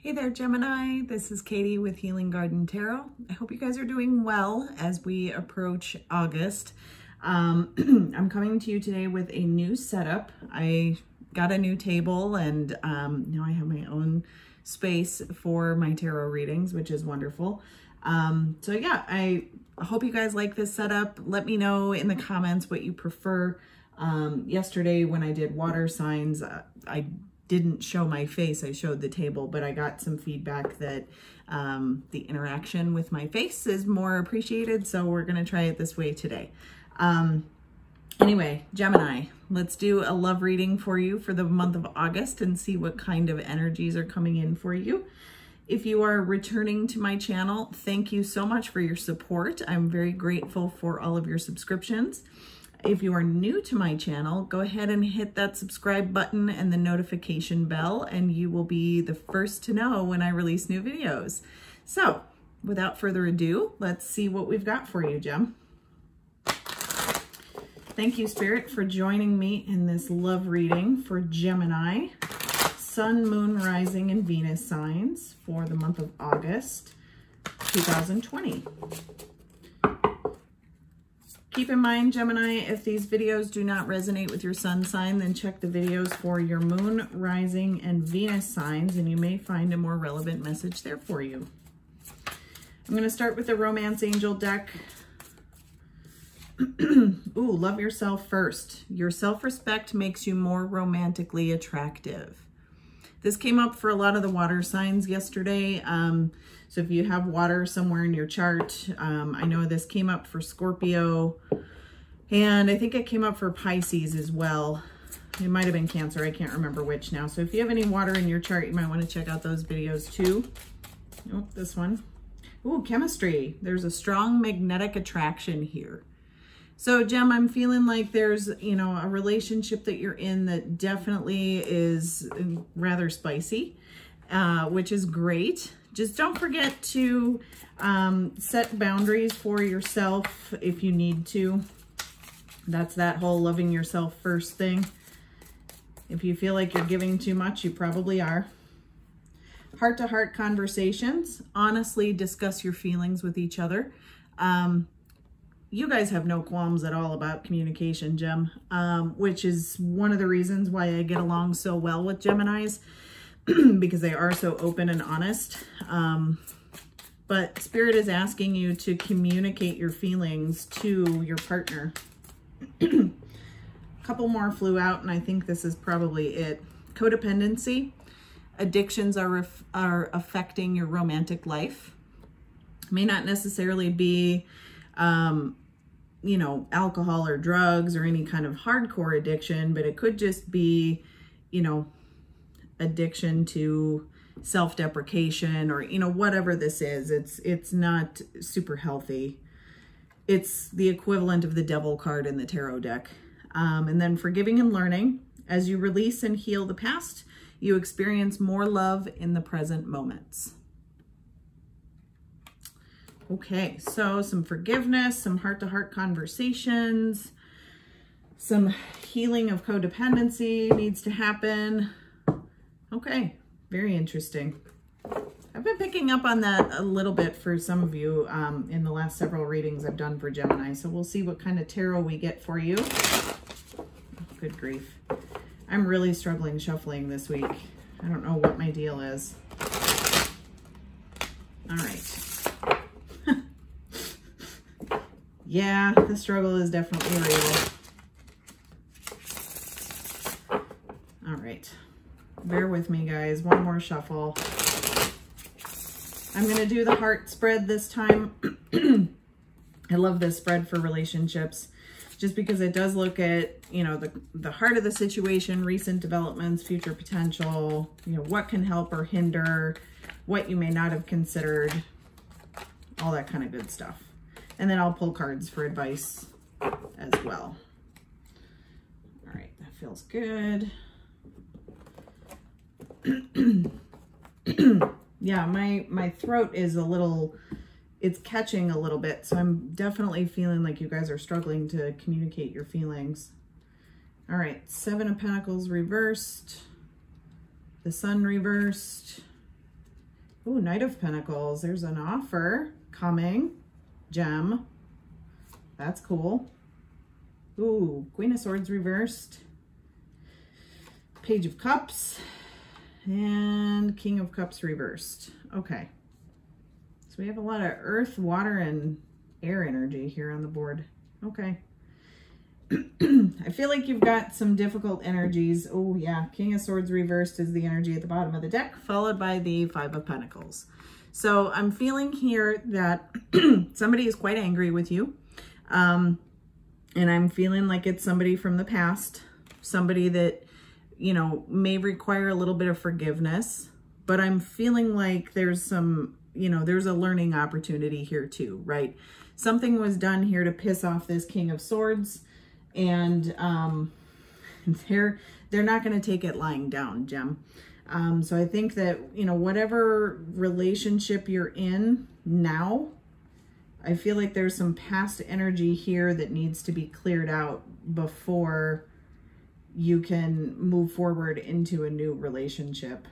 Hey there, Gemini. This is Katie with Healing Garden Tarot. I hope you guys are doing well as we approach August. I'm coming to you today with a new setup. I got a new table and now I have my own space for my tarot readings, which is wonderful. So yeah, I hope you guys like this setup. Let me know in the comments what you prefer. Yesterday when I did water signs, I didn't show my face, I showed the table, but I got some feedback that the interaction with my face is more appreciated, so we're gonna try it this way today. Anyway, Gemini, let's do a love reading for you for the month of August and see what kind of energies are coming in for you. If you are returning to my channel, thank you so much for your support. I'm very grateful for all of your subscriptions. If you are new to my channel, go ahead and hit that subscribe button and the notification bell, and you will be the first to know when I release new videos. So, without further ado, let's see what we've got for you, Gem. Thank you, Spirit, for joining me in this love reading for Gemini, Sun, Moon, Rising, and Venus signs for the month of August 2020. Keep in mind, Gemini, if these videos do not resonate with your sun sign, then check the videos for your moon, rising, and Venus signs, and you may find a more relevant message there for you. I'm going to start with the Romance Angel deck. Ooh, love yourself first. Your self-respect makes you more romantically attractive. This came up for a lot of the water signs yesterday. So if you have water somewhere in your chart, I know this came up for Scorpio, and I think it came up for Pisces as well. It might have been Cancer. I can't remember which now. So if you have any water in your chart, you might want to check out those videos too. Oh, this one. Ooh, chemistry. There's a strong magnetic attraction here. So, Gem, I'm feeling like there's, you know, a relationship that you're in that definitely is rather spicy, which is great. Just don't forget to set boundaries for yourself if you need to. That's that whole loving yourself first thing. If you feel like you're giving too much, you probably are. Heart-to-heart conversations. Honestly, discuss your feelings with each other. You guys have no qualms at all about communication, Gem, which is one of the reasons why I get along so well with Geminis, because they are so open and honest. But Spirit is asking you to communicate your feelings to your partner. A couple more flew out, and I think this is probably it. Codependency. Addictions are affecting your romantic life. May not necessarily be you know, alcohol or drugs or any kind of hardcore addiction, but it could just be, you know, addiction to self-deprecation or, you know, whatever this is. It's not super healthy. It's the equivalent of the devil card in the tarot deck. And then forgiving and learning. As you release and heal the past, you experience more love in the present moments. Okay, so some forgiveness, some heart-to-heart conversations, some healing of codependency needs to happen. Okay, very interesting. I've been picking up on that a little bit for some of you in the last several readings I've done for Gemini, so we'll see what kind of tarot we get for you. Good grief. I'm really struggling shuffling this week. I don't know what my deal is. All right. Yeah, the struggle is definitely real. All right. Bear with me, guys. One more shuffle. I'm going to do the heart spread this time. I love this spread for relationships just because it does look at, you know, the heart of the situation, recent developments, future potential, you know, what can help or hinder, what you may not have considered, all that kind of good stuff. And then I'll pull cards for advice as well. All right, that feels good. Yeah, my throat is a little, it's catching a little bit, so I'm definitely feeling like you guys are struggling to communicate your feelings. All right, Seven of Pentacles reversed, the Sun reversed, Oh, Knight of Pentacles. There's an offer coming. Gem. That's cool. Ooh, Queen of Swords reversed. Page of Cups. And King of Cups reversed. Okay. So we have a lot of earth, water, and air energy here on the board. Okay. I feel like you've got some difficult energies. Oh yeah, King of Swords reversed is the energy at the bottom of the deck, followed by the Five of Pentacles. So I'm feeling here that somebody is quite angry with you. And I'm feeling like it's somebody from the past, somebody that, you know, may require a little bit of forgiveness, but I'm feeling like there's some, you know, there's a learning opportunity here too, right? Something was done here to piss off this King of Swords, and they're not going to take it lying down, Gem. So I think that, you know, whatever relationship you're in now, I feel like there's some past energy here that needs to be cleared out before you can move forward into a new relationship.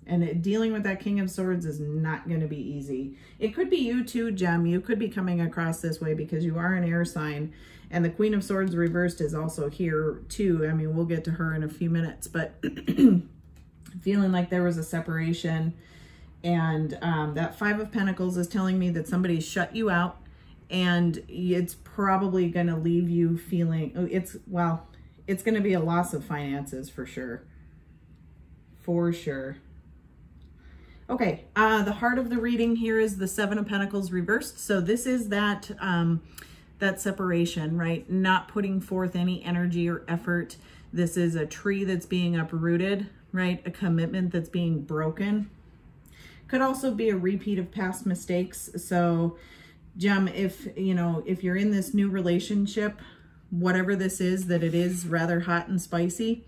And dealing with that King of Swords is not going to be easy. It could be you too, Gem. You could be coming across this way because you are an air sign. And the Queen of Swords reversed is also here too. I mean, we'll get to her in a few minutes, but feeling like there was a separation. And that Five of Pentacles is telling me that somebody shut you out, and it's probably going to leave you feeling, it's going to be a loss of finances for sure. For sure. Okay, the heart of the reading here is the Seven of Pentacles reversed. So this is that, that separation, right? Not putting forth any energy or effort. This is a tree that's being uprooted, right? A commitment that's being broken. Could also be a repeat of past mistakes. So, Gem, if, you know, if you're in this new relationship, whatever this is, that it is rather hot and spicy,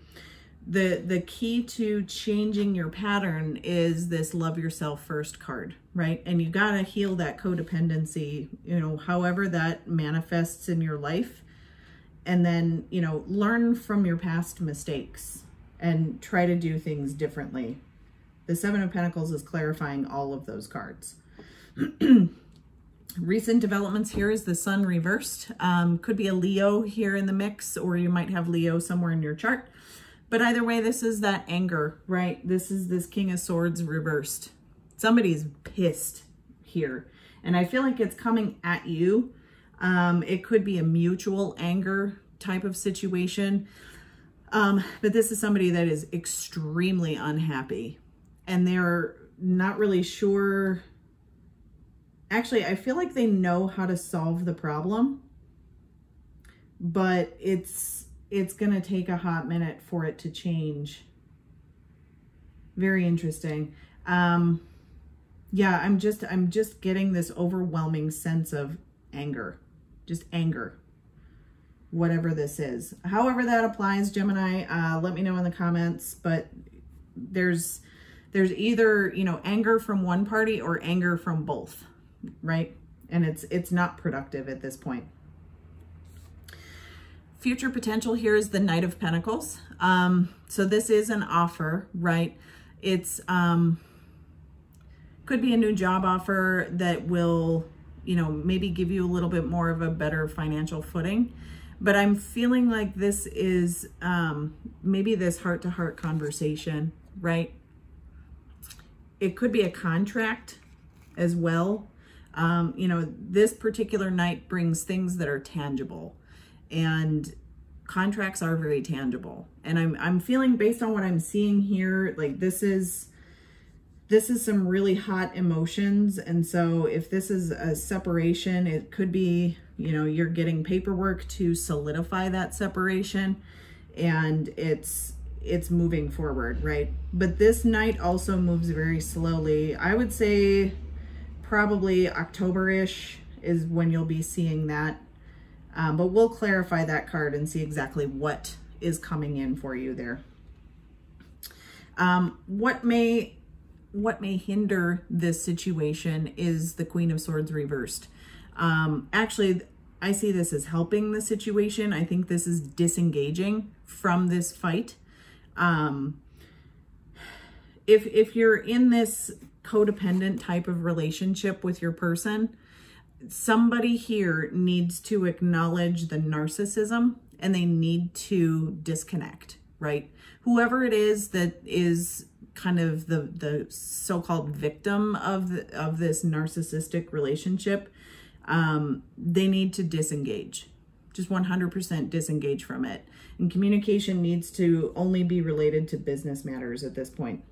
the key to changing your pattern is this love yourself first card, right? And you got to heal that codependency, you know, however that manifests in your life. And then, you know, learn from your past mistakes and try to do things differently. The Seven of Pentacles is clarifying all of those cards. Recent developments here is the Sun reversed. Could be a Leo here in the mix, or you might have Leo somewhere in your chart. But either way, this is that anger, right? This is this King of Swords reversed. Somebody's pissed here. And I feel like it's coming at you. It could be a mutual anger type of situation. But this is somebody that is extremely unhappy. And they're not really sure. Actually, I feel like they know how to solve the problem. But it's going to take a hot minute for it to change. Very interesting. Yeah, I'm just getting this overwhelming sense of anger. Just anger. Whatever this is. However that applies, Gemini, let me know in the comments. But there's either, you know, anger from one party or anger from both, right? And it's not productive at this point. Future potential here is the Knight of Pentacles. So this is an offer, right? It's could be a new job offer that will, you know, maybe give you a little bit more of a better financial footing. But I'm feeling like this is maybe this heart-to-heart conversation, right? It could be a contract as well. You know, this particular night brings things that are tangible. And contracts are very tangible. And I'm feeling, based on what I'm seeing here, like this is some really hot emotions. And so if this is a separation, it could be, you know, you're getting paperwork to solidify that separation, and it's moving forward, right? But this night also moves very slowly. I would say probably October-ish is when you'll be seeing that. But we'll clarify that card and see exactly what is coming in for you there. What may hinder this situation is the Queen of Swords reversed. Actually, I see this as helping the situation. I think this is disengaging from this fight. If you're in this codependent type of relationship with your person, somebody here needs to acknowledge the narcissism and they need to disconnect, right? Whoever it is that is kind of the so-called victim of this narcissistic relationship, they need to disengage. Just 100% disengage from it. And communication needs to only be related to business matters at this point.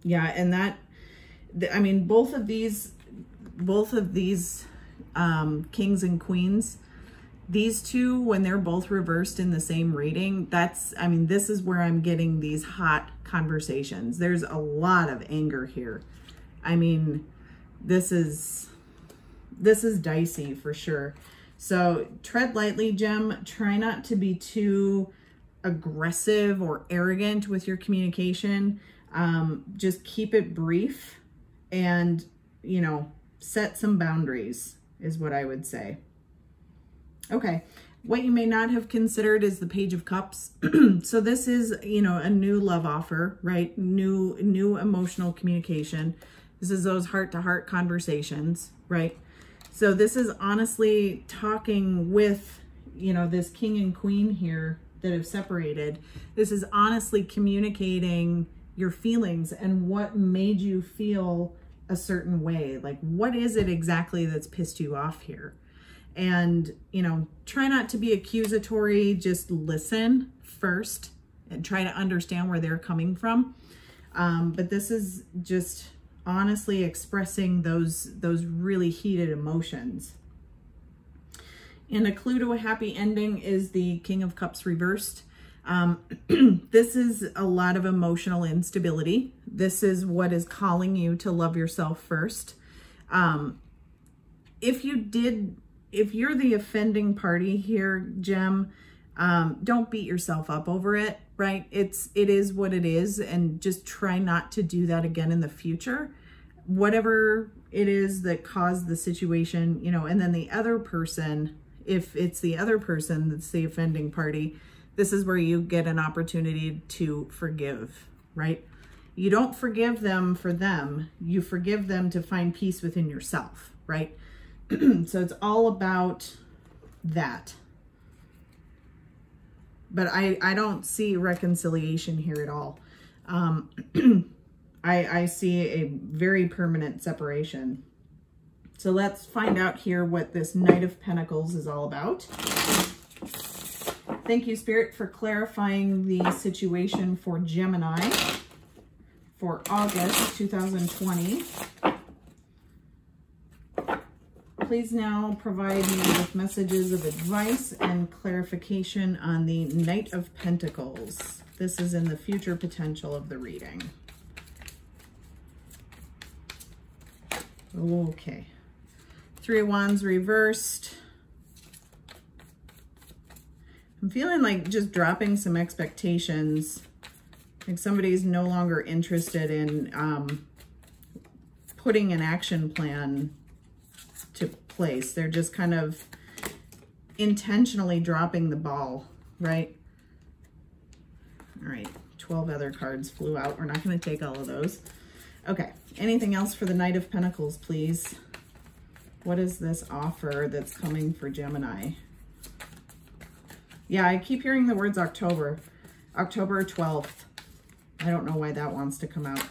Yeah, and that, I mean, both of these kings and queens, these two, when they're both reversed in the same reading, that's, I mean, this is where I'm getting these hot conversations. There's a lot of anger here. I mean, this is dicey for sure. So tread lightly, Gem. Try not to be too aggressive or arrogant with your communication. Just keep it brief and, you know, set some boundaries is what I would say. Okay. What you may not have considered is the Page of Cups. So this is, you know, a new love offer, right? New emotional communication. This is those heart-to-heart conversations, right? So this is honestly talking with, you know, this king and queen here that have separated. This is honestly communicating your feelings and what made you feel a certain way. Like, what is it exactly that's pissed you off here? And, you know, try not to be accusatory. Just listen first and try to understand where they're coming from. But this is just honestly expressing those really heated emotions. And a clue to a happy ending is the King of Cups reversed. This is a lot of emotional instability. This is what is calling you to love yourself first. If you're the offending party here, Gem, don't beat yourself up over it, right? It is what it is, and just try not to do that again in the future. Whatever it is that caused the situation, you know, and then the other person, if it's the other person that's the offending party, this is where you get an opportunity to forgive, right? You don't forgive them for them. You forgive them to find peace within yourself, right? So it's all about that. But I don't see reconciliation here at all. I see a very permanent separation. So let's find out here what this Knight of Pentacles is all about. Thank you, Spirit, for clarifying the situation for Gemini for August 2020. Please now provide me with messages of advice and clarification on the Knight of Pentacles. This is in the future potential of the reading. Okay. Three of Wands reversed. I'm feeling like just dropping some expectations. Like somebody's no longer interested in putting an action plan to place. They're just kind of intentionally dropping the ball, right? All right, 12 other cards flew out. We're not going to take all of those. Okay, anything else for the Knight of Pentacles, please? What is this offer that's coming for Gemini? Yeah, I keep hearing the words October. October 12th. I don't know why that wants to come out.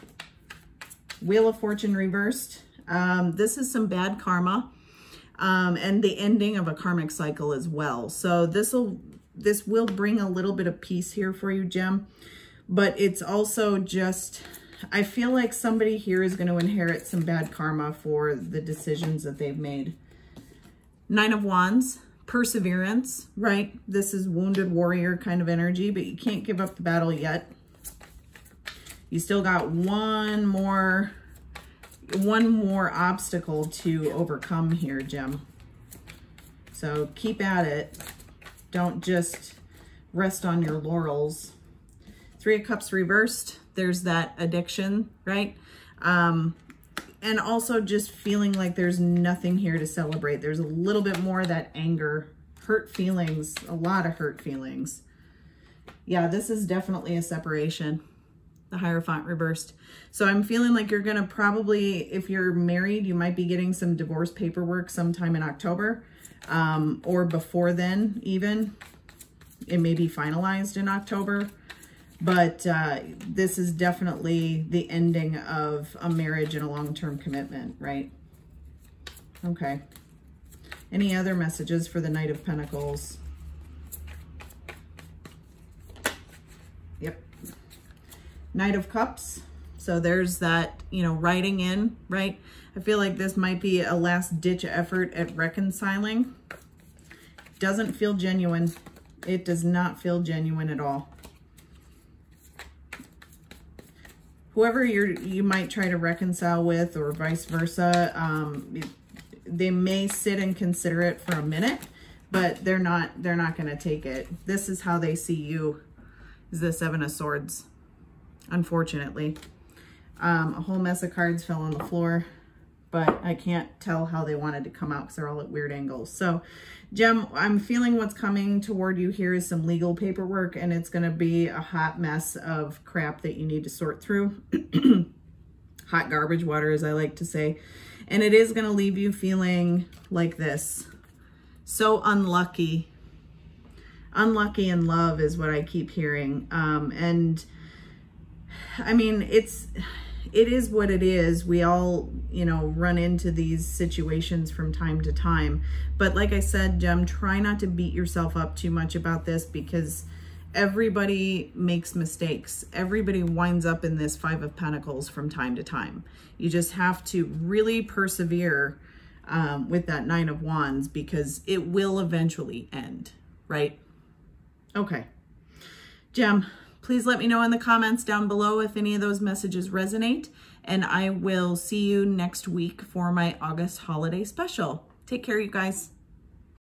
Wheel of Fortune reversed. This is some bad karma and the ending of a karmic cycle as well. So this will bring a little bit of peace here for you, Gem. But it's also just, I feel like somebody here is going to inherit some bad karma for the decisions that they've made. Nine of Wands, perseverance, right? This is wounded warrior kind of energy, but you can't give up the battle yet. You still got one more obstacle to overcome here, Gem. So keep at it. Don't just rest on your laurels. Three of Cups reversed. There's that addiction, right? And also just feeling like there's nothing here to celebrate. There's a little bit more of that anger, hurt feelings, a lot of hurt feelings. Yeah, this is definitely a separation. the Hierophant reversed. So I'm feeling like you're gonna probably, if you're married, you might be getting some divorce paperwork sometime in October, or before then even. It may be finalized in October, but this is definitely the ending of a marriage and a long-term commitment, right? Okay. Any other messages for the Knight of Pentacles? Yep. Knight of Cups. So there's that, you know, writing in, right? I feel like this might be a last-ditch effort at reconciling. Doesn't feel genuine. It does not feel genuine at all. Whoever you might try to reconcile with, or vice versa, they may sit and consider it for a minute, but they're not going to take it. This is how they see you, is the Seven of Swords, unfortunately. A whole mess of cards fell on the floor, but I can't tell how they wanted to come out because they're all at weird angles. So, Gem, I'm feeling what's coming toward you here is some legal paperwork, and it's going to be a hot mess of crap that you need to sort through. Hot garbage water, as I like to say. And it is going to leave you feeling like this. So unlucky. Unlucky in love is what I keep hearing. And I mean, it is what it is. We all, you know, run into these situations from time to time. But like I said, Gem, try not to beat yourself up too much about this, because everybody makes mistakes. Everybody winds up in this Five of Pentacles from time to time. You just have to really persevere with that Nine of Wands, because it will eventually end, right? Okay. Gem, please let me know in the comments down below if any of those messages resonate, and I will see you next week for my August holiday special. Take care, you guys.